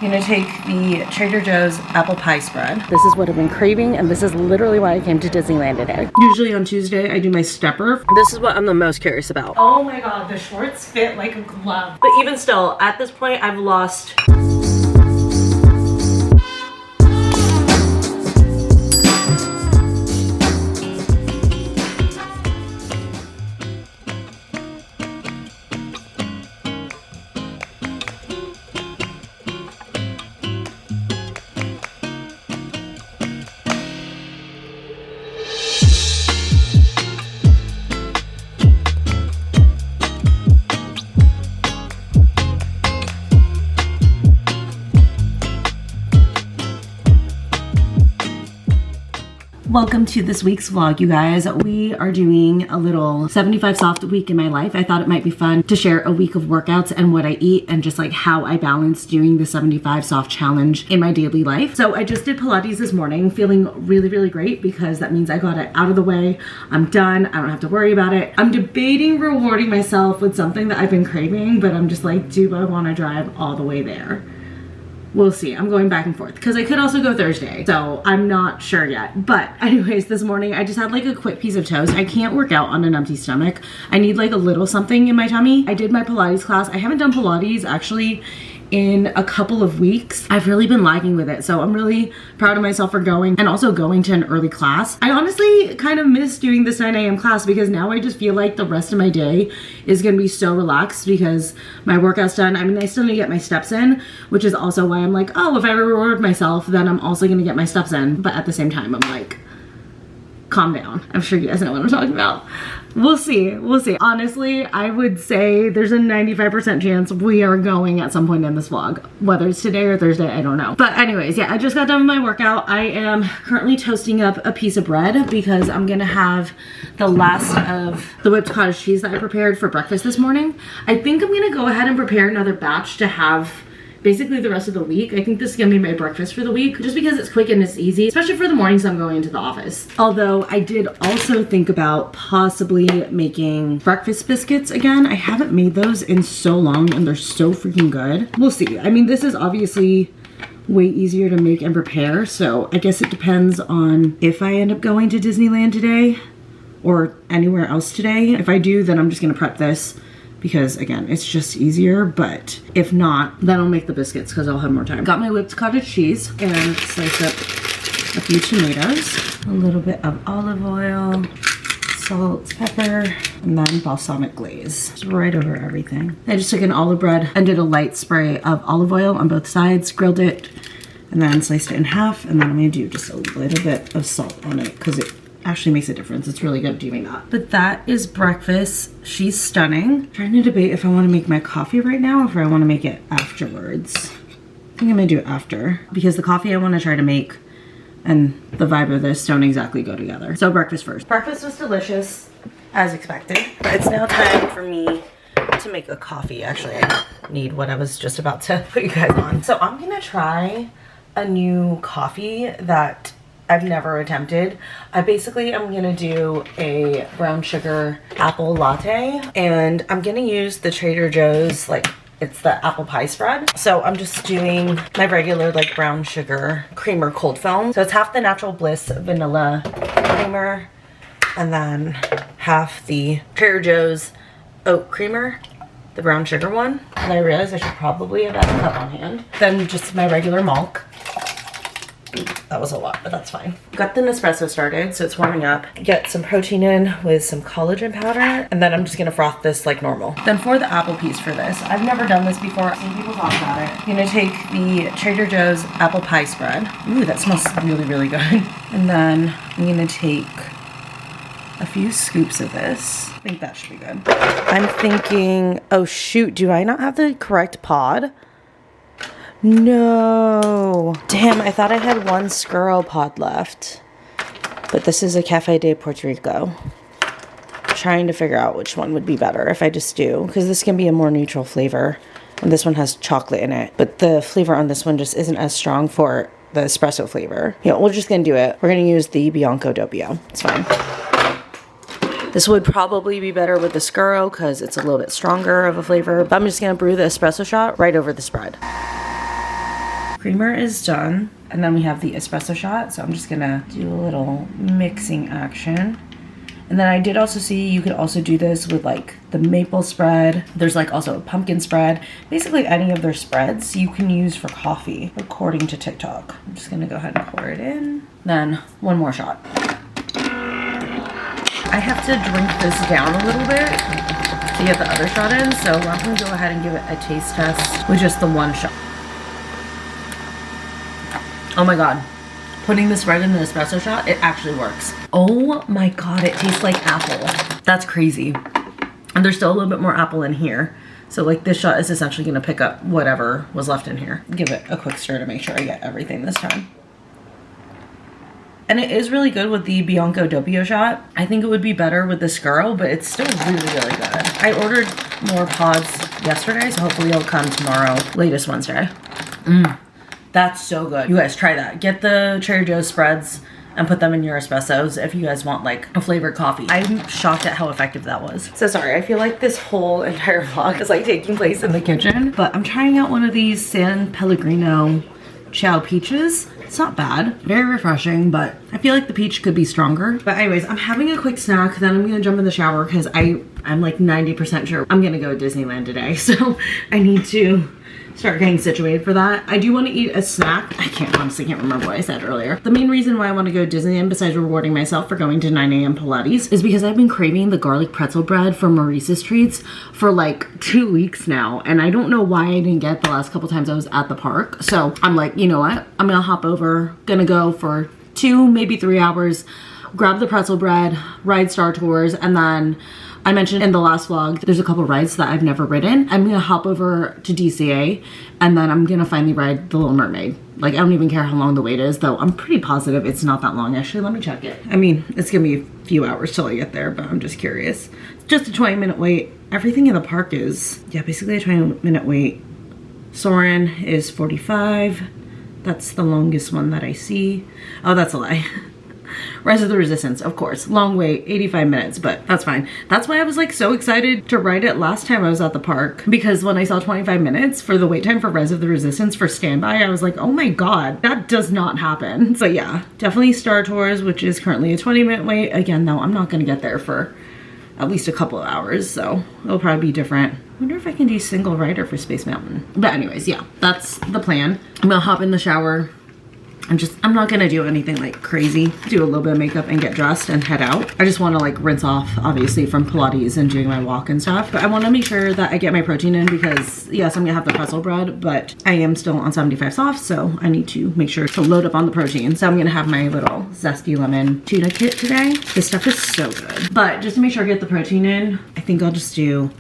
I'm gonna take the Trader Joe's apple pie spread. This is what I've been craving, and this is literally why I came to Disneyland today. Usually on Tuesday, I do my stepper. This is what I'm the most curious about. Oh my god, the shorts fit like a glove. But even still, at this point, I've lost... Welcome to this week's vlog, you guys. We are doing a little 75 soft week in my life. I thought it might be fun to share a week of workouts and what I eat and just like how I balance doing the 75 soft challenge in my daily life. So I just did Pilates this morning, feeling really great because that means I got it out of the way. I'm done. I don't have to worry about it. I'm debating rewarding myself with something that I've been craving, but I'm just like, do I want to drive all the way there? We'll see. I'm going back and forth because I could also go Thursday, so I'm not sure yet. But anyways, this morning I just had like a quick piece of toast. I can't work out on an empty stomach. I need like a little something in my tummy. I did my Pilates class. I haven't done Pilates actually in a couple of weeks. I've really been lagging with it, so I'm really proud of myself for going and also going to an early class. I honestly kind of miss doing this 9 a.m. class because now I just feel like the rest of my day is gonna be so relaxed because my workout's done. I mean, I still need to get my steps in, which is also why I'm like, oh, if I reward myself, then I'm also gonna get my steps in. But at the same time, I'm like, calm down. I'm sure you guys know what I'm talking about. We'll see. We'll see. Honestly, I would say there's a 95% chance we are going at some point in this vlog. Whether it's today or Thursday, I don't know. But anyways, yeah, I just got done with my workout. I am currently toasting up a piece of bread because I'm gonna have the last of the whipped cottage cheese that I prepared for breakfast this morning. I think I'm gonna go ahead and prepare another batch to have basically the rest of the week. I think this is gonna be my breakfast for the week just because it's quick and it's easy, especially for the mornings I'm going into the office. Although I did also think about possibly making breakfast biscuits again. I haven't made those in so long and they're so freaking good. We'll see. I mean, this is obviously way easier to make and prepare, so I guess it depends on if I end up going to Disneyland today or anywhere else today. If I do, then I'm just gonna prep this because again, it's just easier, but if not, then I'll make the biscuits because I'll have more time. Got my whipped cottage cheese and sliced up a few tomatoes, a little bit of olive oil, salt, pepper, and then balsamic glaze. Just right over everything. I just took an olive bread and did a light spray of olive oil on both sides, grilled it, and then sliced it in half, and then I'm gonna do just a little bit of salt on it because it actually makes a difference. It's really good doing that. But that is breakfast. She's stunning. I'm trying to debate if I want to make my coffee right now or if I want to make it afterwards. I think I'm gonna do it after because the coffee I want to try to make and the vibe of this don't exactly go together. So breakfast first. Breakfast was delicious as expected. But it's now time for me to make a coffee. Actually, I need what I was just about to put you guys on. So I'm gonna try a new coffee that I've never attempted. I basically am gonna do a brown sugar apple latte and I'm gonna use the Trader Joe's, like it's the apple pie spread. So I'm just doing my regular like brown sugar creamer cold foam. So it's half the Natural Bliss vanilla creamer and then half the Trader Joe's oat creamer, the brown sugar one. And I realized I should probably have had a cup on hand. Then just my regular milk. That was a lot, but that's fine. Got the Nespresso started, so it's warming up. Get some protein in with some collagen powder, and then I'm just gonna froth this like normal. Then for the apple piece for this, I've never done this before. I've seen people talk about it. I'm gonna take the Trader Joe's apple pie spread. Ooh, that smells really good. And then I'm gonna take a few scoops of this. I think that should be good. I'm thinking, oh shoot, do I not have the correct pod? No. Damn, I thought I had one Skirl pod left. But this is a Cafe de Puerto Rico. Trying to figure out which one would be better if I just do. Because this can be a more neutral flavor. And this one has chocolate in it. But the flavor on this one just isn't as strong for the espresso flavor. You know, we're just going to do it. We're going to use the Bianco Doppio. It's fine. This would probably be better with the Skirl because it's a little bit stronger of a flavor. But I'm just going to brew the espresso shot right over the spread. Creamer is done. And then we have the espresso shot. So I'm just gonna do a little mixing action. And then I did also see you could also do this with like the maple spread. There's like also a pumpkin spread. Basically any of their spreads you can use for coffee, according to TikTok. I'm just gonna go ahead and pour it in. Then one more shot. I have to drink this down a little bit to get the other shot in. So I'm gonna go ahead and give it a taste test with just the one shot. Oh my God. Putting the spread in the espresso shot, it actually works. Oh my God, it tastes like apple. That's crazy. And there's still a little bit more apple in here. So like this shot is essentially gonna pick up whatever was left in here. Give it a quick stir to make sure I get everything this time. And it is really good with the Bianco Doppio shot. I think it would be better with the Scuro, but it's still really, really good. I ordered more pods yesterday, so hopefully it'll come tomorrow, latest Wednesday. That's so good. You guys try that. Get the Trader Joe's spreads and put them in your espressos if you guys want like a flavored coffee. I'm shocked at how effective that was. So sorry, I feel like this whole entire vlog is like taking place in the kitchen, but I'm trying out one of these San Pellegrino Chow peaches. It's not bad, very refreshing, but I feel like the peach could be stronger. But anyways, I'm having a quick snack, then I'm gonna jump in the shower because I'm like 90% sure I'm gonna go to Disneyland today. So I need to start getting situated for that. I do want to eat a snack. I honestly can't remember what I said earlier. The main reason why I want to go to Disneyland, besides rewarding myself for going to 9 a.m. Pilates, is because I've been craving the garlic pretzel bread from Maurice's Treats for like 2 weeks now. And I don't know why I didn't get it the last couple times I was at the park. So I'm like, you know what? I'm gonna hop over, gonna go for 2, maybe 3 hours, grab the pretzel bread, ride Star Tours, and then I mentioned in the last vlog, there's a couple rides that I've never ridden. I'm gonna hop over to DCA and then I'm gonna finally ride The Little Mermaid. Like, I don't even care how long the wait is, though I'm pretty positive it's not that long. Actually, let me check it. I mean, it's gonna be a few hours till I get there, but I'm just curious. It's just a 20-minute wait. Everything in the park is, yeah, basically a 20-minute wait. Soarin' is 45. That's the longest one that I see. Oh, that's a lie. Rise of the Resistance, of course. Long wait, 85 minutes, but that's fine. That's why I was like so excited to ride it last time I was at the park, because when I saw 25 minutes for the wait time for Rise of the Resistance for standby, I was like, oh my God, that does not happen. So yeah, definitely Star Tours, which is currently a 20-minute wait. Again, though, I'm not gonna get there for at least a couple of hours, so it'll probably be different. I wonder if I can do single rider for Space Mountain. But anyways, yeah, that's the plan. I'm gonna hop in the shower. I'm not gonna do anything like crazy. Do a little bit of makeup and get dressed and head out. I just wanna like rinse off, obviously, from Pilates and doing my walk and stuff. But I wanna make sure that I get my protein in because yes, I'm gonna have the pretzel bread, but I am still on 75 soft, so I need to make sure to load up on the protein. So I'm gonna have my little zesty lemon tuna kit today. This stuff is so good. But just to make sure I get the protein in, I think I'll just do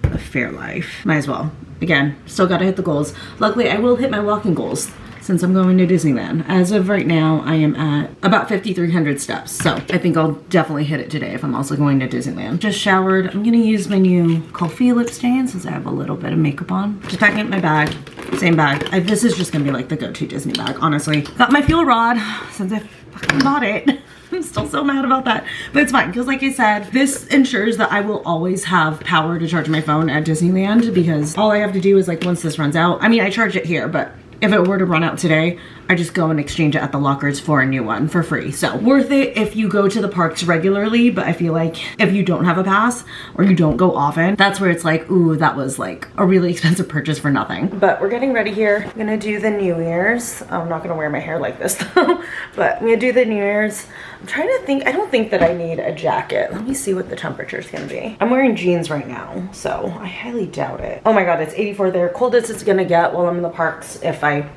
a Fairlife. Might as well. Again, still gotta hit the goals. Luckily, I will hit my walking goals since I'm going to Disneyland. As of right now, I am at about 5,300 steps. So I think I'll definitely hit it today if I'm also going to Disneyland. Just showered. I'm gonna use my new coffee lip stain since I have a little bit of makeup on. Just packing up my bag, same bag. This is just gonna be like the go-to Disney bag, honestly. Got my fuel rod since I fucking bought it. I'm still so mad about that, but it's fine because like I said, this ensures that I will always have power to charge my phone at Disneyland because all I have to do is like once this runs out, I mean, I charge it here, but if it were to run out today, I just go and exchange it at the lockers for a new one for free. So worth it if you go to the parks regularly, but I feel like if you don't have a pass or you don't go often, that's where it's like, ooh, that was like a really expensive purchase for nothing. But we're getting ready here. I'm gonna do the New Year's. I'm not gonna wear my hair like this though, but I'm gonna do the New Year's. I'm trying to think, I don't think that I need a jacket. Let me see what the temperature is gonna be. I'm wearing jeans right now, so I highly doubt it. Oh my God, it's 84 there. Coldest it's gonna get while I'm in the parks if I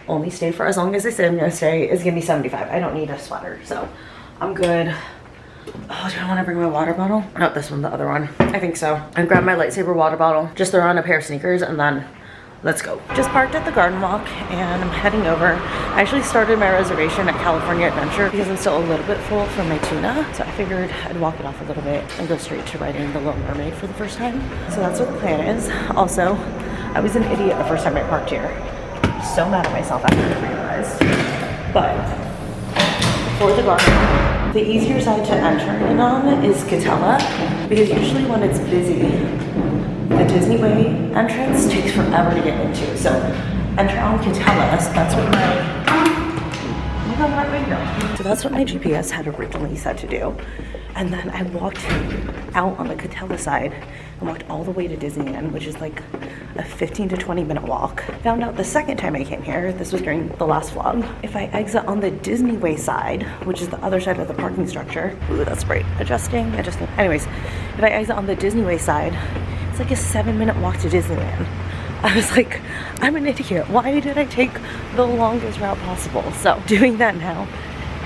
only stay for as long as I say I'm gonna stay is gonna be 75. I don't need a sweater, so I'm good. Oh, do I wanna bring my water bottle? Not this one, the other one. I think so. And grab my lightsaber water bottle, just throw on a pair of sneakers and then let's go. Just parked at the Garden Walk and I'm heading over. I actually started my reservation at California Adventure because I'm still a little bit full from my tuna. So I figured I'd walk it off a little bit and go straight to riding the Little Mermaid for the first time. So that's what the plan is. Also, I was an idiot the first time I parked here. So mad at myself after I realized. But for the garden, the easier side to enter in on is Catella because usually when it's busy, the Disney Way entrance takes forever to get into. So enter on Catellus. That's what so that's what my GPS had originally said to do. And then I walked out on the Catellus side and walked all the way to Disneyland, which is like a 15 to 20 minute walk. Found out the second time I came here, this was during the last vlog, if I exit on the Disneyway side, which is the other side of the parking structure, ooh, that's bright, adjusting. Anyways, if I exit on the Disneyway side, it's like a 7-minute walk to Disneyland. I was like, I'm an idiot. Why did I take the longest route possible? So doing that now,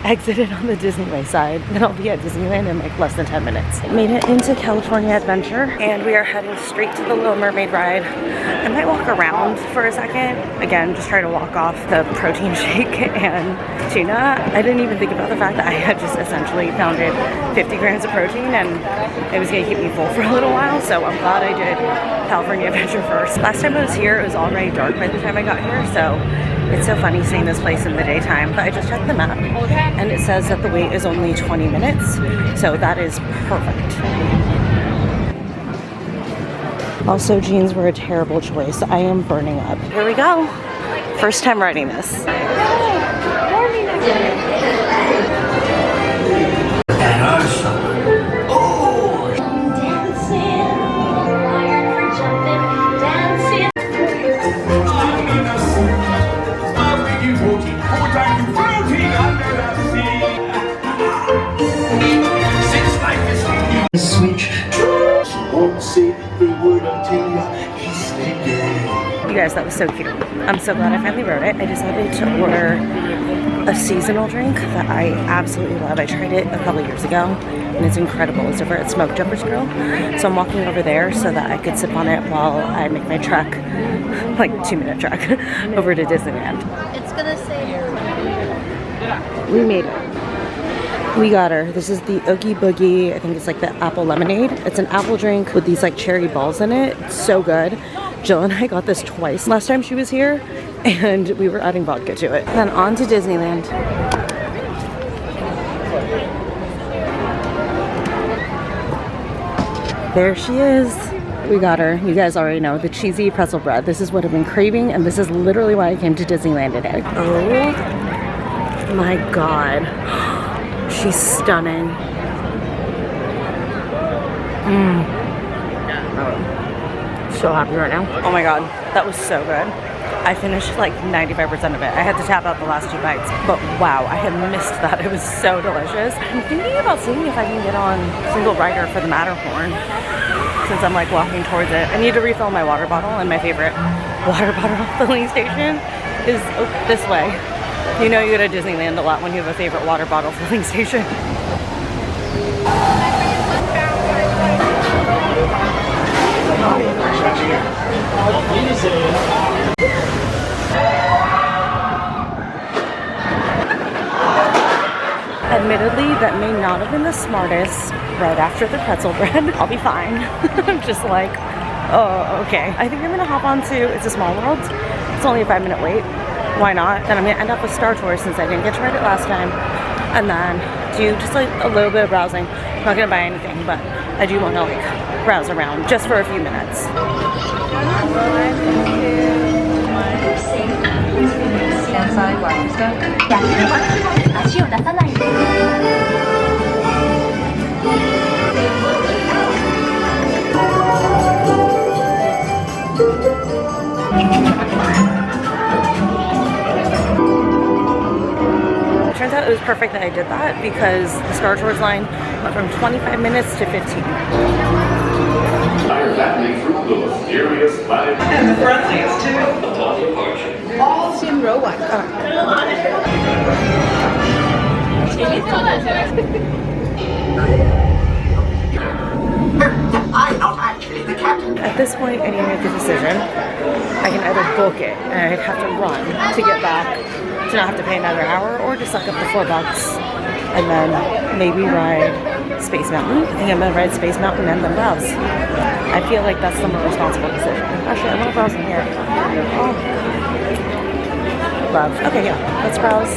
exited on the Disneyway side, then I'll be at Disneyland in like less than 10 minutes. Made it into California Adventure, and we are heading straight to the Little Mermaid ride. I might walk around for a second. Again, just try to walk off the protein shake and tuna. I didn't even think about the fact that I had just essentially pounded 50 grams of protein and it was gonna keep me full for a little while, so I'm glad I did California Adventure first. Last time I was here, it was already dark by the time I got here, so it's so funny seeing this place in the daytime. But I just checked the map and it says that the wait is only 20 minutes, so that is perfect. Also, jeans were a terrible choice. I am burning up. Here we go. First time riding this. You guys, that was so cute. I'm so glad I finally wrote it. I decided to order a seasonal drink that I absolutely love. I tried it a couple years ago and it's incredible. It's over at Smoke Jumper's Grill. So I'm walking over there so that I could sip on it while I make my trek, like 2-minute trek, over to Disneyland. It's gonna say we made it. We got her. This is the Oogie Boogie. I think it's like the apple lemonade. It's an apple drink with these like cherry balls in it. It's so good. Jill and I got this twice last time she was here, and we were adding vodka to it. Then on to Disneyland. There she is. We got her. You guys already know, the cheesy pretzel bread. This is what I've been craving, and this is literally why I came to Disneyland today. Oh my God. She's stunning. So happy right now. Oh my God, that was so good. I finished like 95% of it. I had to tap out the last 2 bites, but wow, I had missed that. It was so delicious. I'm thinking about seeing if I can get on single rider for the Matterhorn, since I'm like walking towards it. I need to refill my water bottle, and my favorite water bottle filling station is this way. You know you go to Disneyland a lot when you have a favorite water bottle filling station. Admittedly, that may not have been the smartest right after the pretzel bread. I'll be fine. I'm just like, oh, okay. I think I'm gonna hop on to It's a Small World. It's only a 5-minute wait. Why not? Then I'm gonna end up with Star Tours since I didn't get to ride it last time. And then do just like a little bit of browsing. I'm not gonna buy anything, but I do wanna like browse around just for a few minutes. Turns out it was perfect that I did that because the Star Tours line went from 25 minutes to 15. And the friendliest too. All in row 1. I'm not actually the captain. At this point, I need to make a decision. I can either book it and I'd have to run to get back to not have to pay another hour, or just suck up the $4 and then maybe ride Space Mountain. I think I'm gonna ride Space Mountain and then browse. I feel like that's the more responsible decision. Actually, I want to browse in here. Oh. Love. Okay, yeah, let's browse.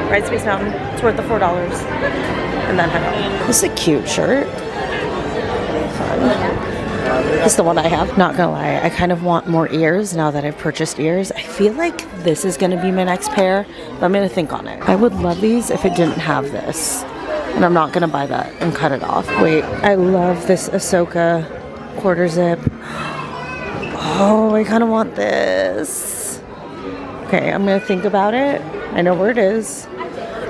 Ride Space Mountain. It's worth the $4 and then head out. This is a cute shirt. Fun. This is the one I have. Not gonna lie, I kind of want more ears now that I've purchased ears. I feel like this is gonna be my next pair, but I'm gonna think on it. I would love these if it didn't have this. And I'm not gonna buy that and cut it off. Wait, I love this Ahsoka quarter zip. Oh, I kind of want this. Okay, I'm gonna think about it. I know where it is.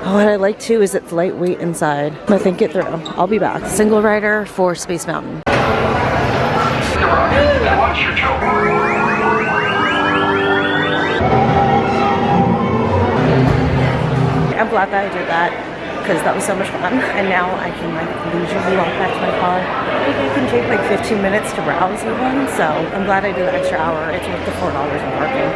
Oh, what I like too is it's lightweight inside. I'm gonna think it through. I'll be back. Single rider for Space Mountain. Watch your toe. I'm glad that I did that because that was so much fun. And now I can like leisurely walk back to my car. I think I can take like 15 minutes to browse even. So I'm glad I did the extra hour. It's worth the $4 in parking.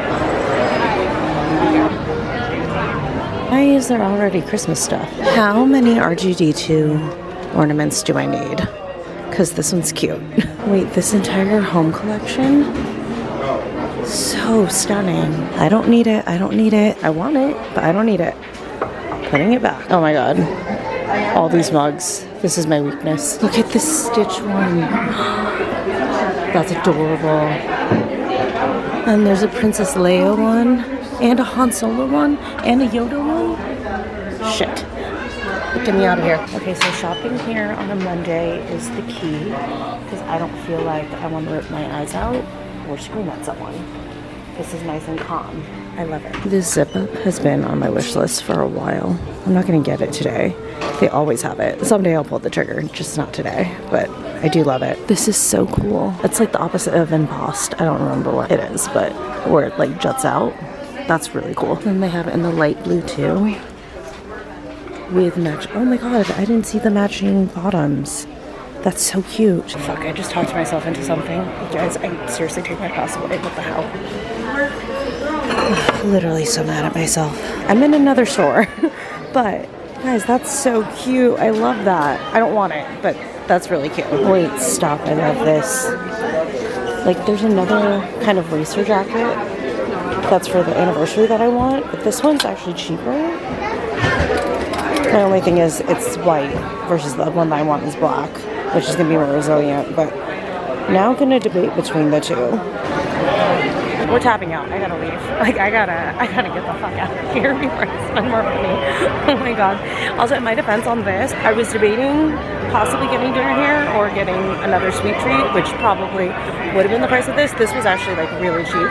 Why is there already Christmas stuff? How many RGD2 ornaments do I need? Because this one's cute. Wait, this entire home collection? So stunning. I don't need it. I don't need it. I want it, but I don't need it. Putting it back. Oh my god. All these mugs. This is my weakness. Look at this Stitch one. That's adorable. And there's a Princess Leia one, and a Han Solo one, and a Yoda one. Shit. Get me out of here. Okay, so shopping here on a Monday is the key because I don't feel like I want to rip my eyes out or scream at someone. This is nice and calm. I love it. This zip up has been on my wish list for a while. I'm not going to get it today. They always have it. Someday I'll pull the trigger, just not today. But I do love it. This is so cool. It's like the opposite of embossed. I don't remember what it is, but where it like juts out. That's really cool. And they have it in the light blue too. With match. Oh my god, I didn't see the matching bottoms. That's so cute. Fuck, I just talked myself into something. You guys, I seriously take my pass away. What the hell? Literally so mad at myself. I'm in another store. But, guys, that's so cute. I love that. I don't want it, but that's really cute. Wait, stop. I love this. Like, there's another kind of racer jacket that's for the anniversary that I want. But this one's actually cheaper. My only thing is it's white versus the one that I want is black, which is going to be more resilient. But now I'm going to debate between the two. We're tapping out. I gotta leave. Like, I gotta get the fuck out of here before I spend more money. Oh my god. Also, in my defense on this, I was debating possibly getting dinner here or getting another sweet treat, which probably would have been the price of this. This was actually like really cheap.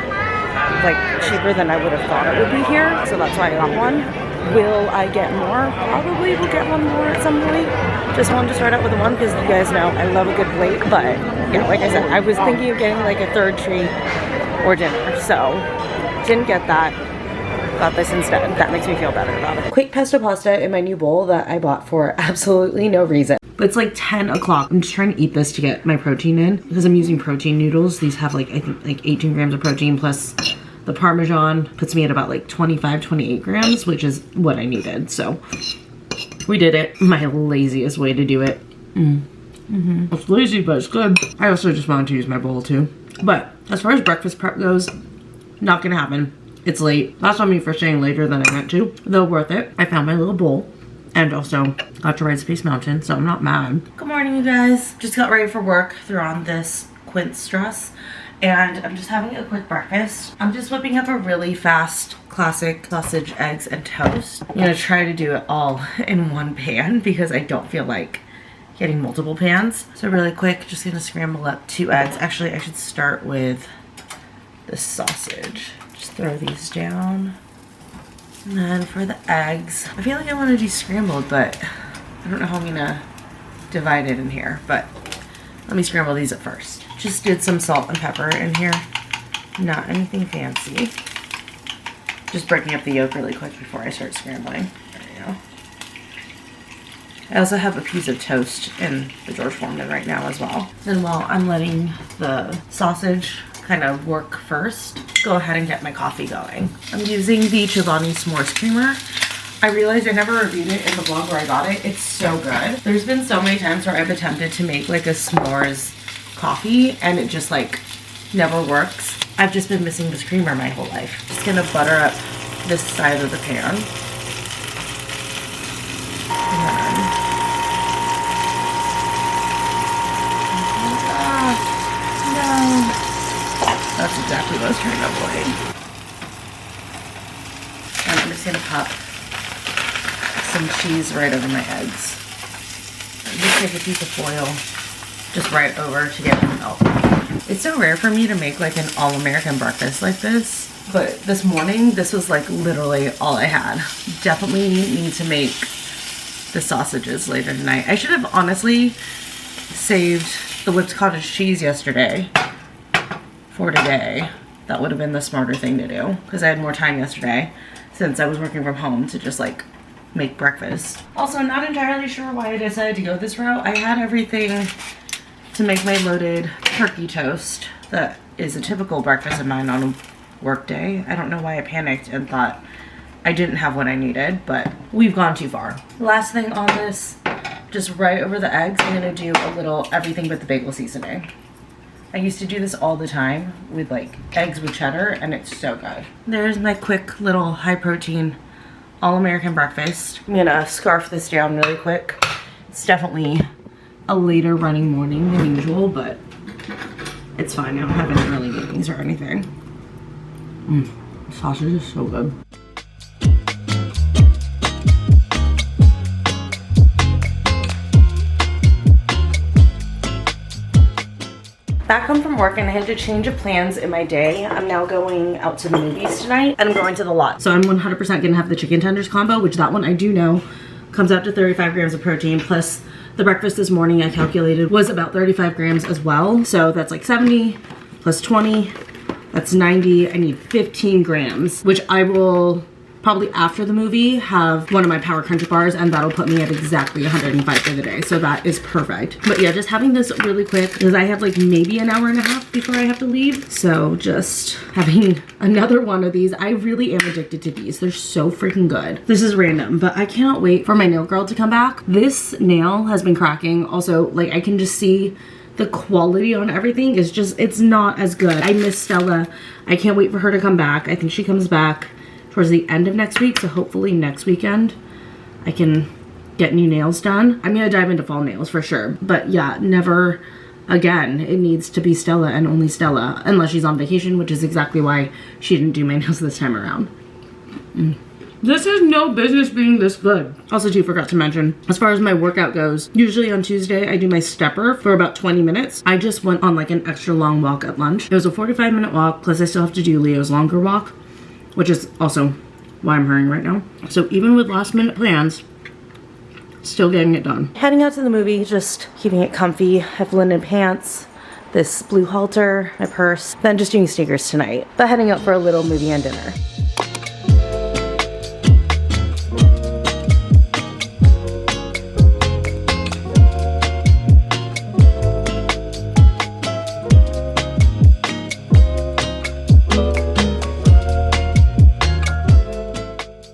Like cheaper than I would have thought it would be here. So that's why I got one. Will I get more? Probably will get one more at some point. Just wanted to start out with the one because you guys know I love a good plate. But yeah, like I said, I was thinking of getting like a third treat or dinner. So didn't get that. Got this instead. That makes me feel better about it. Quick pesto pasta in my new bowl that I bought for absolutely no reason. But it's like 10 o'clock. I'm just trying to eat this to get my protein in because I'm using protein noodles. These have like, I think like 18 grams of protein plus the Parmesan puts me at about like 25, 28 grams, which is what I needed. So we did it. My laziest way to do it. It's lazy, but it's good. I also just wanted to use my bowl too. But as far as breakfast prep goes, not gonna happen. It's late. That's on me for staying later than I meant to. Though worth it. I found my little bowl and also got to ride Space Mountain, so I'm not mad. Good morning, you guys. Just got ready for work. Threw on this quince dress. And I'm just having a quick breakfast. I'm just whipping up a really fast classic sausage, eggs, and toast. I'm gonna try to do it all in one pan because I don't feel like getting multiple pans. So really quick, just gonna scramble up 2 eggs. Actually, I should start with the sausage. Just throw these down. And then for the eggs, I feel like I wanna do scrambled, but I don't know how I'm gonna divide it in here, but let me scramble these up first. Just did some salt and pepper in here. Not anything fancy. Just breaking up the yolk really quick before I start scrambling. There you go. I also have a piece of toast in the George Foreman right now as well. And while I'm letting the sausage kind of work first, go ahead and get my coffee going. I'm using the Chobani S'mores Creamer. I realized I never reviewed it in the vlog where I got it. It's so good. There's been so many times where I've attempted to make like a s'mores coffee and it just like never works. I've just been missing this creamer my whole life. Just gonna butter up this side of the pan. And then, That's exactly what I was trying to avoid. And I'm just gonna pop some cheese right over my eggs. And just take a piece of foil just right over to get them out. It's so rare for me to make like an all-American breakfast like this, but this morning this was like literally all I had. Definitely need to make the sausages later tonight. I should have honestly saved the whipped cottage cheese yesterday for today. That would have been the smarter thing to do because I had more time yesterday since I was working from home to just like make breakfast. Also, not entirely sure why I decided to go this route. I had everything to make my loaded turkey toast that is a typical breakfast of mine on a Workday. I don't know why I panicked and thought I didn't have what I needed, but we've gone too far. Last thing on this, just right over the eggs, I'm gonna do a little everything but the bagel seasoning. I used to do this all the time with like eggs with cheddar, and it's so good. There's my quick little high protein all-American breakfast. I'm gonna scarf this down really quick. It's definitely a later running morning than usual, but it's fine. I don't have any early meetings or anything. Sausage is so good. Back home from work and I had to change of plans in my day. I'm now going out to the movies tonight and I'm going to the lot. So I'm 100% gonna have the chicken tenders combo, which that one I do know comes out to 35 grams of protein, plus the breakfast this morning I calculated was about 35 grams as well. So that's like 70 plus 20, that's 90. I need 15 grams, which I will probably after the movie have one of my Power Crunch bars, and that'll put me at exactly 105 for the day. So that is perfect. But yeah, just having this really quick because I have like maybe an hour and a half before I have to leave. So just having another one of these. I really am addicted to these. They're so freaking good. This is random, but I cannot wait for my nail girl to come back. This nail has been cracking. Also, like I can just see the quality on everything is just, it's not as good. I miss Stella. I can't wait for her to come back. I think she comes back towards the end of next week, so hopefully next weekend I can get new nails done. I'm gonna dive into fall nails for sure, but yeah, never again. It needs to be Stella and only Stella, unless she's on vacation, which is exactly why she didn't do my nails this time around. This has no business being this good. Also too, forgot to mention, as far as my workout goes, usually on Tuesday I do my stepper for about 20 minutes. I just went on like an extra long walk at lunch. It was a 45-minute walk, plus I still have to do Leo's longer walk, which is also why I'm hurrying right now. So even with last minute plans, still getting it done. Heading out to the movie, just keeping it comfy. I have linen pants, this blue halter, my purse, then just doing sneakers tonight. But heading out for a little movie and dinner.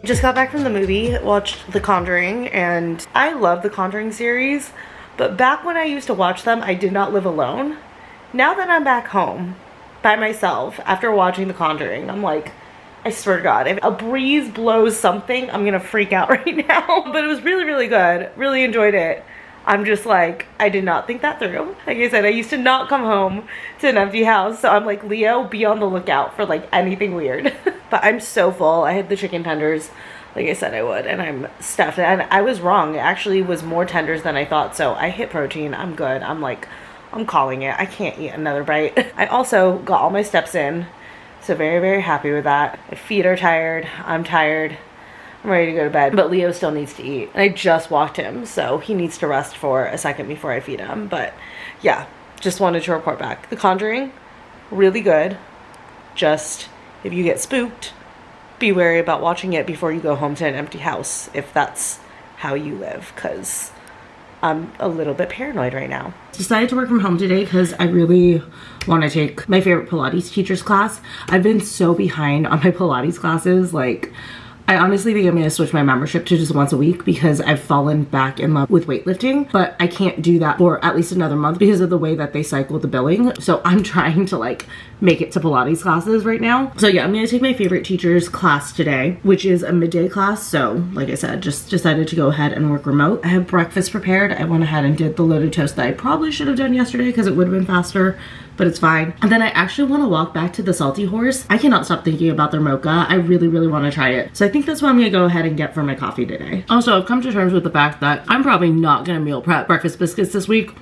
Just got back from the movie, watched The Conjuring, and I love the Conjuring series, but back when I used to watch them, I did not live alone. Now that I'm back home by myself after watching The Conjuring, I'm like, I swear to God, if a breeze blows something, I'm gonna freak out right now. But it was really, really good. Really enjoyed it. I'm just like, I did not think that through. Like I said, I used to not come home to an empty house. So I'm like, Leo, be on the lookout for like anything weird. But I'm so full. I had the chicken tenders like I said I would, and I'm stuffed. And I was wrong. It actually was more tenders than I thought. So I hit protein. I'm good. I'm like, I'm calling it. I can't eat another bite. I also got all my steps in. So very, very happy with that. My feet are tired. I'm tired. I'm ready to go to bed, but Leo still needs to eat. And I just walked him, so he needs to rest for a second before I feed him. But yeah, just wanted to report back. The Conjuring, really good. Just, if you get spooked, be wary about watching it before you go home to an empty house, if that's how you live, because I'm a little bit paranoid right now. Decided to work from home today because I really want to take my favorite Pilates teacher's class. I've been so behind on my Pilates classes, like, I honestly think I'm going to switch my membership to just once a week because I've fallen back in love with weightlifting, but I can't do that for at least another month because of the way that they cycle the billing. So I'm trying to like make it to Pilates classes right now. So yeah, I'm going to take my favorite teacher's class today, which is a midday class. So like I said, just decided to go ahead and work remote. I have breakfast prepared. I went ahead and did the loaded toast that I probably should have done yesterday because it would have been faster. but it's fine. And then I actually want to walk back to the Salty Horse. I cannot stop thinking about their mocha. I really, really want to try it. So I think that's what I'm gonna go ahead and get for my coffee today. Also, I've come to terms with the fact that I'm probably not gonna meal prep breakfast biscuits this week.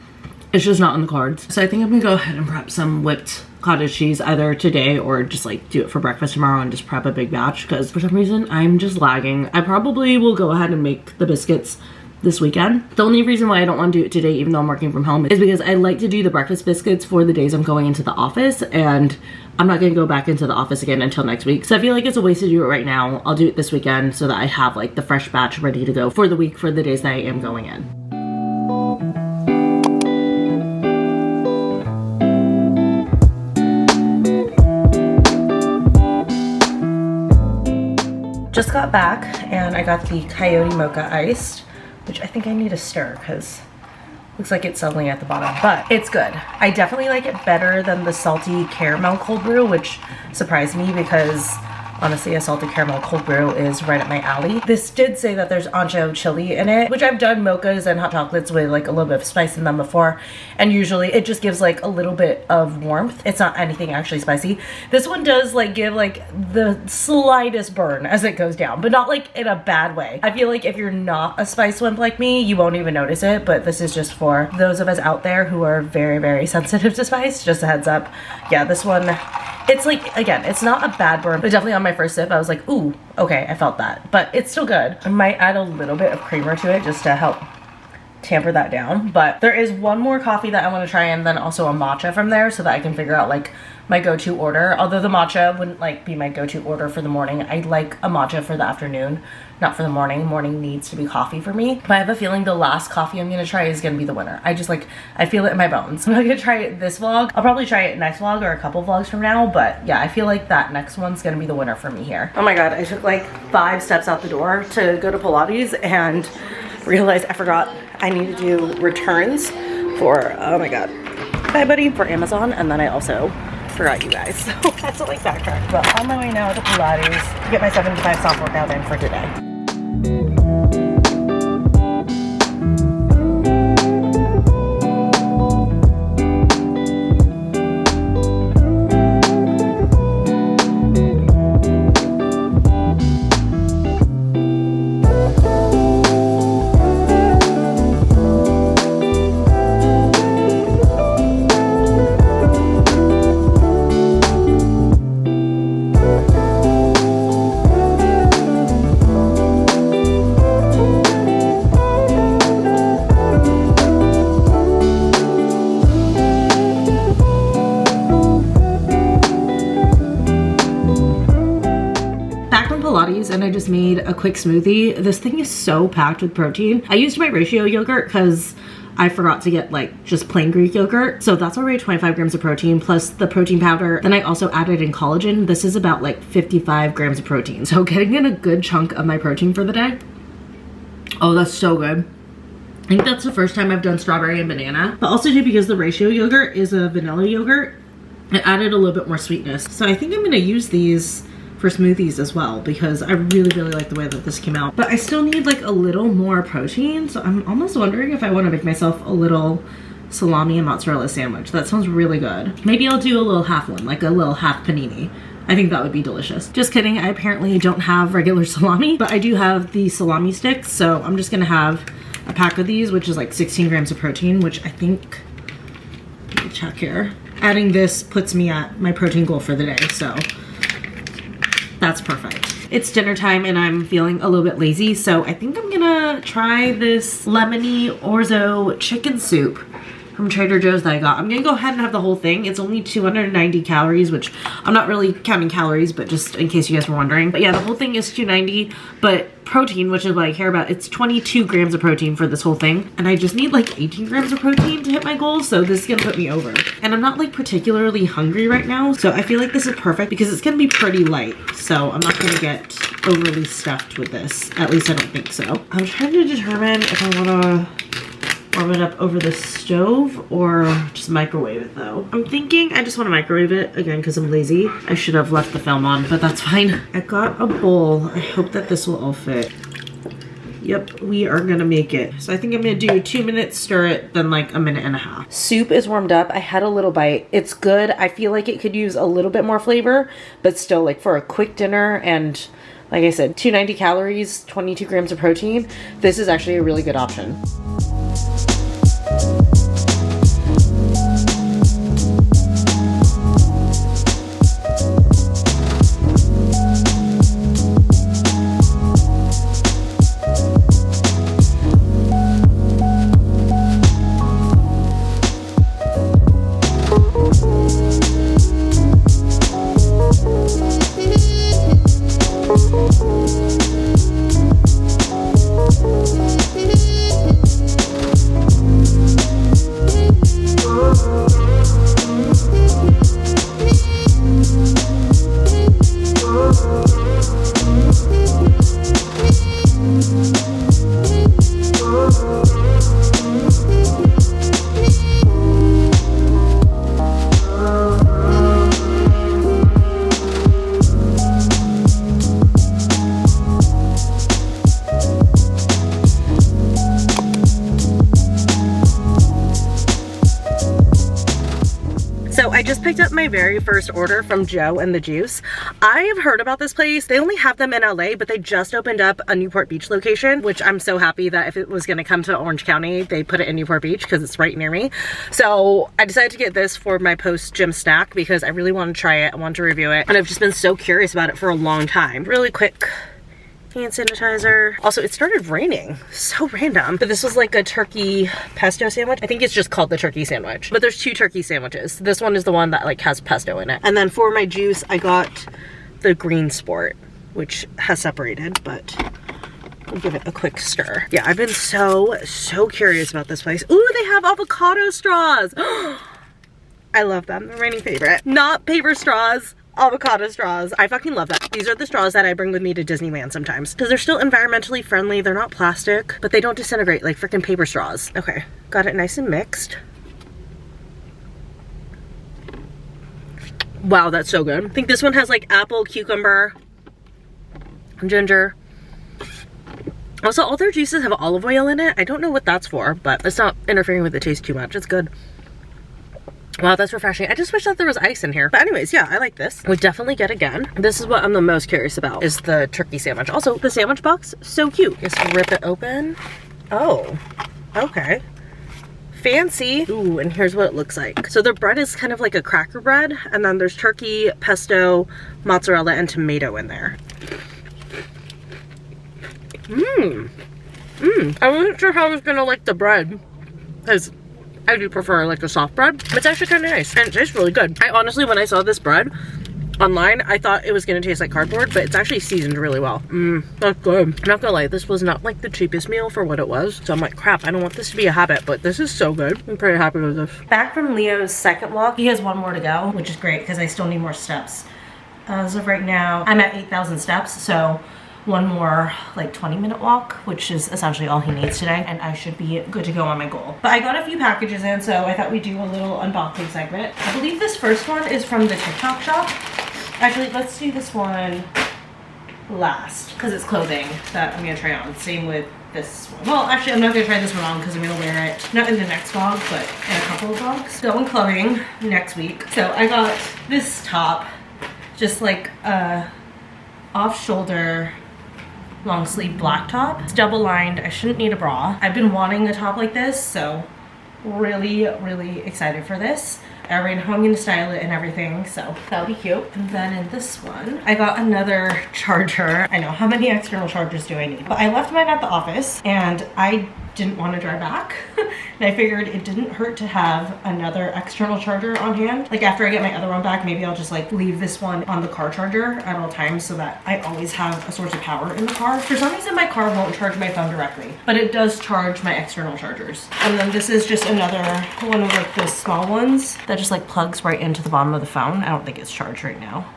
It's just not on the cards. So I think I'm gonna go ahead and prep some whipped cottage cheese either today or just like do it for breakfast tomorrow and just prep a big batch, because for some reason I'm just lagging. I probably will go ahead and make the biscuits this weekend. The only reason why I don't want to do it today, even though I'm working from home, is because I like to do the breakfast biscuits for the days I'm going into the office, and I'm not gonna go back into the office again until next week. So I feel like it's a waste to do it right now. I'll do it this weekend so that I have like the fresh batch ready to go for the week for the days that I am going in. Just got back and I got the Coyote Mocha iced, which I think I need to stir because looks like it's settling at the bottom, but it's good. I definitely like it better than the salty caramel cold brew, which surprised me because honestly a salty caramel cold brew is right up my alley. This did say that there's ancho chili in it, which I've done mochas and hot chocolates with like a little bit of spice in them before, and usually it just gives like a little bit of warmth. It's not anything actually spicy. This one does like give like the slightest burn as it goes down, but not like in a bad way. I feel like if you're not a spice wimp like me, you won't even notice it, but this is just for those of us out there who are very, very sensitive to spice. Just a heads up. Yeah, this one, it's like, again, it's not a bad burn, but definitely on my first sip, I was like, ooh, okay, I felt that. But it's still good. I might add a little bit of creamer to it just to help tamper that down. But there is one more coffee that I want to try, and then also a matcha from there so that I can figure out like my go-to order. Although the matcha wouldn't like be my go-to order for the morning. I'd like a matcha for the afternoon, not for the morning. Morning needs to be coffee for me. But I have a feeling the last coffee I'm gonna try is gonna be the winner. I just like, I feel it in my bones. I'm not gonna try it this vlog. I'll probably try it next vlog or a couple vlogs from now, but yeah, I feel like that next one's gonna be the winner for me here. Oh my God, I took like 5 steps out the door to go to Pilates and realized I forgot I need to do returns for, oh my God, bye buddy, for Amazon. And then I also forgot you guys, so I had to like backtrack. But on my way now to Pilates to get my 75 soft workout in for today. Pilates and I just made a quick smoothie. This thing is so packed with protein. I used my ratio yogurt because I forgot to get like just plain Greek yogurt. So that's already 25 grams of protein plus the protein powder. Then I also added in collagen. This is about like 55 grams of protein. So getting in a good chunk of my protein for the day. Oh, that's so good. I think that's the first time I've done strawberry and banana, but also too because the ratio yogurt is a vanilla yogurt, it added a little bit more sweetness. So I think I'm gonna use these for smoothies as well because I really, really like the way that this came out. But I still need like a little more protein. So I'm almost wondering if I want to make myself a little salami and mozzarella sandwich. That sounds really good. Maybe I'll do a little half one, like a little half panini. I think that would be delicious. Just kidding, I apparently don't have regular salami, but I do have the salami sticks. So I'm just gonna have a pack of these, which is like 16 grams of protein, which I think, let me check here. Adding this puts me at my protein goal for the day, so that's perfect. It's dinner time and I'm feeling a little bit lazy, so I think I'm gonna try this lemony orzo chicken soup from Trader Joe's that I got. I'm gonna go ahead and have the whole thing. It's only 290 calories, which I'm not really counting calories, but just in case you guys were wondering. But yeah, the whole thing is 290, but protein, which is what I care about, it's 22 grams of protein for this whole thing. And I just need like 18 grams of protein to hit my goal, so this is gonna put me over. And I'm not like particularly hungry right now, so I feel like this is perfect because it's gonna be pretty light. So I'm not gonna get overly stuffed with this. At least I don't think so. I'm trying to determine if I wanna warm it up over the stove or just microwave it though. I'm thinking I just want to microwave it again because I'm lazy. I should have left the film on, but that's fine. I got a bowl. I hope that this will all fit. Yep, we are gonna make it. So I think I'm gonna do 2 minutes, stir it, then like a minute and a half. Soup is warmed up. I had a little bite. It's good. I feel like it could use a little bit more flavor, but still, like for a quick dinner and like I said, 290 calories, 22 grams of protein, this is actually a really good option. So I just picked up my very first order from Joe and the Juice. I have heard about this place. They only have them in LA, but they just opened up a Newport Beach location, which I'm so happy that if it was gonna come to Orange County, they put it in Newport Beach because it's right near me. So I decided to get this for my post-gym snack because I really want to try it. I want to review it. And I've just been so curious about it for a long time. Really quick hand sanitizer. Also, it started raining. So random. But this was like a turkey pesto sandwich. I think it's just called the turkey sandwich. But there's 2 turkey sandwiches. This one is the one that like has pesto in it. And then for my juice, I got the Green Sport, which has separated, but we'll give it a quick stir. Yeah, I've been so curious about this place. Ooh, they have avocado straws. I love them. They're my new favorite. Not paper straws. Avocado straws. I fucking love that. These are the straws that I bring with me to Disneyland sometimes because they're still environmentally friendly. They're not plastic, but they don't disintegrate like freaking paper straws. Okay, got it nice and mixed. Wow, that's so good. I think this one has like apple, cucumber, ginger. Also, all their juices have olive oil in it. I don't know what that's for, but it's not interfering with the taste too much. It's good. Wow, that's refreshing. I just wish that there was ice in here. But anyways, yeah, I like this. Would definitely get again. This is what I'm the most curious about, is the turkey sandwich. Also, the sandwich box, so cute. Just rip it open. Oh, okay. Fancy. Ooh, and here's what it looks like. So the bread is kind of like a cracker bread, and then there's turkey, pesto, mozzarella, and tomato in there. I wasn't sure how I was gonna like the bread, because I do prefer like a soft bread. It's actually kind of nice and it tastes really good. I honestly, when I saw this bread online, I thought it was gonna taste like cardboard, but it's actually seasoned really well. That's good. I'm not gonna lie, this was not like the cheapest meal for what it was. So I'm like, crap, I don't want this to be a habit, but this is so good. I'm pretty happy with this. Back from Leo's second walk. He has 1 more to go, which is great because I still need more steps. As of right now, I'm at 8,000 steps, so 1 more like 20-minute walk, which is essentially all he needs today, and I should be good to go on my goal. But I got a few packages in, so I thought we'd do a little unboxing segment. I believe this first one is from the TikTok shop. Actually, let's do this one last, because it's clothing that I'm gonna try on. Same with this one. Well, actually, I'm not gonna try this one on because I'm gonna wear it, not in the next vlog, but in a couple of vlogs. Going clubbing next week. So I got this top, just like a off-shoulder long sleeve black top. It's double lined. I shouldn't need a bra. I've been wanting a top like this, so really excited for this. I already know how I'm gonna style it and everything, so that'll be cute. And then in this one, I got another charger. I know, how many external chargers do I need? But I left mine at the office and I didn't want to drive back. And I figured it didn't hurt to have another external charger on hand. Like after I get my other one back, maybe I'll just like leave this one on the car charger at all times so that I always have a source of power in the car. For some reason, my car won't charge my phone directly, but it does charge my external chargers. And then this is just another one of like the small ones that just like plugs right into the bottom of the phone. I don't think it's charged right now.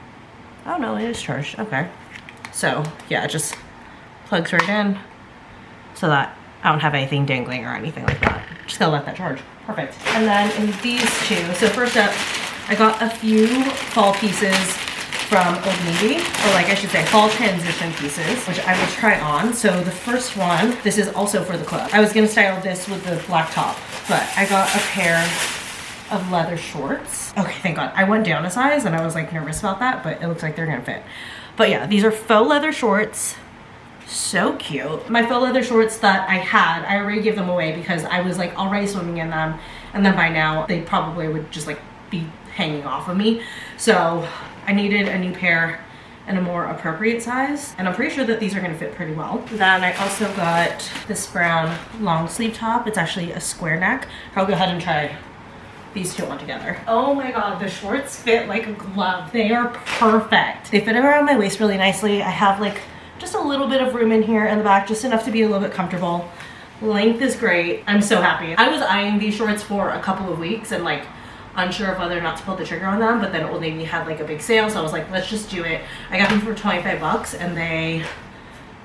Oh no, it is charged, okay. So yeah, it just plugs right in so that I don't have anything dangling or anything like that. Just gotta let that charge. Perfect. And then in these two, so first up, I got a few fall pieces from Old Navy, or like I should say fall transition pieces, which I will try on. So the first one, this is also for the club. I was gonna style this with the black top, but I got a pair of leather shorts. Okay, thank God. I went down a size and I was like nervous about that, but it looks like they're gonna fit. But yeah, these are faux leather shorts. So cute. My faux leather shorts that I had, I already gave them away because I was like already swimming in them, and then by now they probably would just like be hanging off of me. So I needed a new pair in a more appropriate size, and I'm pretty sure that these are gonna fit pretty well. Then I also got this brown long sleeve top. It's actually a square neck. I'll go ahead and try these two on together. Oh my God, the shorts fit like a glove. They are perfect. They fit around my waist really nicely. I have like just a little bit of room in here in the back, just enough to be a little bit comfortable. Length is great. I'm so happy. I was eyeing these shorts for a couple of weeks and like unsure of whether or not to pull the trigger on them, but then Old Navy had like a big sale, so I was like, let's just do it. I got them for 25 bucks and they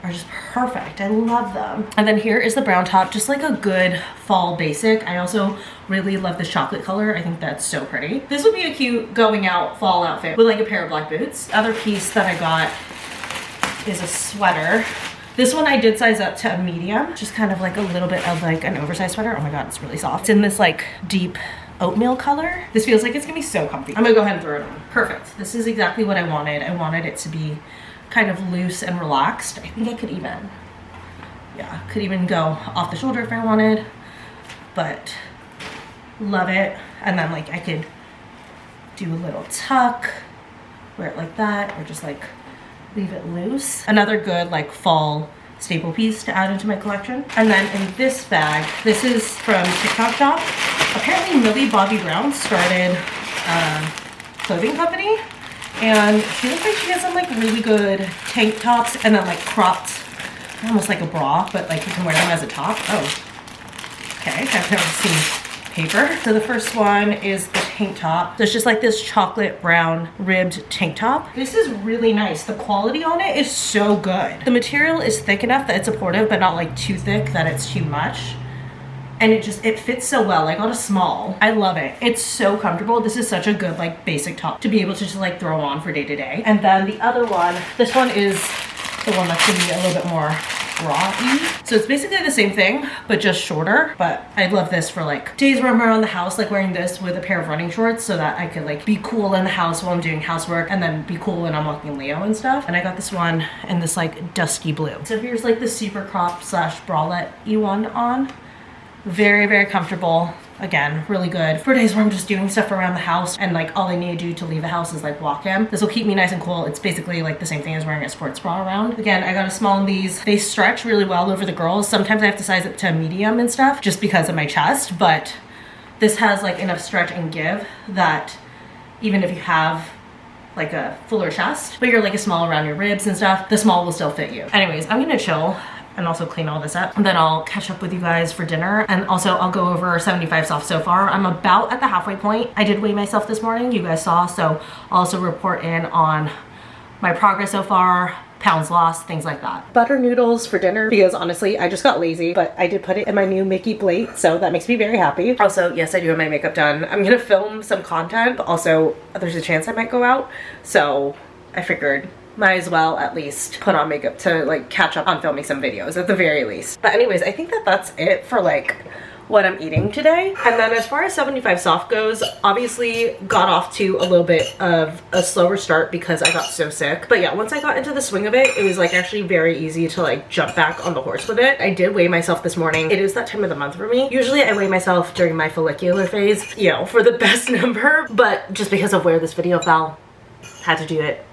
are just perfect. I love them. And then here is the brown top, just like a good fall basic. I also really love this chocolate color. I think that's so pretty. This would be a cute going out fall outfit with like a pair of black boots. The other piece that I got is a sweater. This one I did size up to a medium, just kind of like a little bit of like an oversized sweater. Oh my God, it's really soft. It's in this like deep oatmeal color. This feels like it's gonna be so comfy. I'm gonna go ahead and throw it on. Perfect. This is exactly what I wanted. I wanted it to be kind of loose and relaxed. I think I could even, yeah, could even go off the shoulder if I wanted, but love it. And then like I could do a little tuck, wear it like that, or just like leave it loose. Another good like fall staple piece to add into my collection. And then in this bag, this is from TikTok shop. Apparently Millie Bobby Brown started a clothing company, and she looks like she has some like really good tank tops and then like cropped, almost like a bra, but like you can wear them as a top. Oh, okay, I've never seen paper. So the first one is the tank top. So it's just like this chocolate brown ribbed tank top. This is really nice. The quality on it is so good. The material is thick enough that it's supportive, but not like too thick that it's too much. And it fits so well. I got a small. I love it. It's so comfortable. This is such a good like basic top to be able to just like throw on for day to day. And then the other one, this one is the one that's gonna be a little bit more bra-y. So it's basically the same thing, but just shorter. But I love this for like days where I'm around the house, like wearing this with a pair of running shorts so that I could like be cool in the house while I'm doing housework, and then be cool when I'm walking Leo and stuff. And I got this one in this like dusky blue. So here's like the super crop slash bralette-y one on. Very, very comfortable. Again, really good for days where I'm just doing stuff around the house and like all I need to do to leave the house is like walk in. This will keep me nice and cool. It's basically like the same thing as wearing a sports bra around. Again, I got a small in these. They stretch really well over the girls. Sometimes I have to size it to a medium and stuff just because of my chest, but this has like enough stretch and give that even if you have like a fuller chest, but you're like a small around your ribs and stuff, the small will still fit you. Anyways, I'm gonna chill and also clean all this up, and then I'll catch up with you guys for dinner. And also I'll go over 75 soft so far. I'm about at the halfway point. I did weigh myself this morning, you guys saw, so I'll also report in on my progress so far, pounds lost, things like that. Butter noodles for dinner because honestly I just got lazy, but I did put it in my new Mickey plate, so that makes me very happy. Also, yes, I do have my makeup done. I'm gonna film some content, but also there's a chance I might go out, so I figured might as well at least put on makeup to like catch up on filming some videos at the very least. But anyways, I think that that's it for like what I'm eating today. And then as far as 75 soft goes, obviously got off to a little bit of a slower start because I got so sick. But yeah, once I got into the swing of it, it was like actually very easy to like jump back on the horse with it. I did weigh myself this morning. It is that time of the month for me. Usually I weigh myself during my follicular phase, you know, for the best number, but just because of where this video fell, had to do it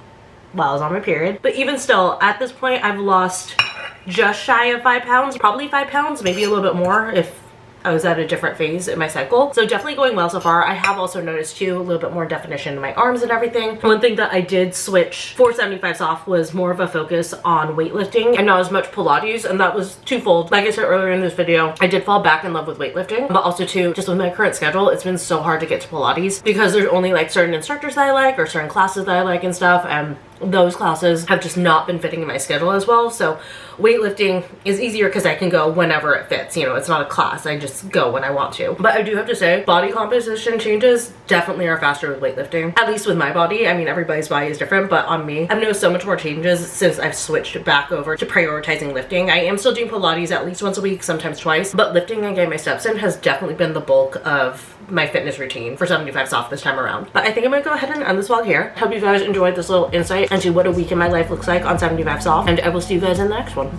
while I was on my period. But even still, at this point, I've lost just shy of 5 pounds, probably 5 pounds, maybe a little bit more if I was at a different phase in my cycle. So definitely going well so far. I have also noticed too a little bit more definition in my arms and everything. One thing that I did switch for 75 soft was more of a focus on weightlifting and not as much Pilates, and that was twofold. Like I said earlier in this video, I did fall back in love with weightlifting, but also too, just with my current schedule, it's been so hard to get to Pilates because there's only like certain instructors that I like or certain classes that I like and stuff, and those classes have just not been fitting in my schedule as well. So weightlifting is easier because I can go whenever it fits. You know, it's not a class. I just go when I want to. But I do have to say, body composition changes definitely are faster with weightlifting. At least with my body. I mean, everybody's body is different, but on me, I've noticed so much more changes since I've switched back over to prioritizing lifting. I am still doing Pilates at least once a week, sometimes twice, but lifting and getting my steps in has definitely been the bulk of my fitness routine for 75 soft this time around. But I think I'm gonna go ahead and end this vlog here. Hope you guys enjoyed this little insight into what a week in my life looks like on 75 soft, and I will see you guys in the next one.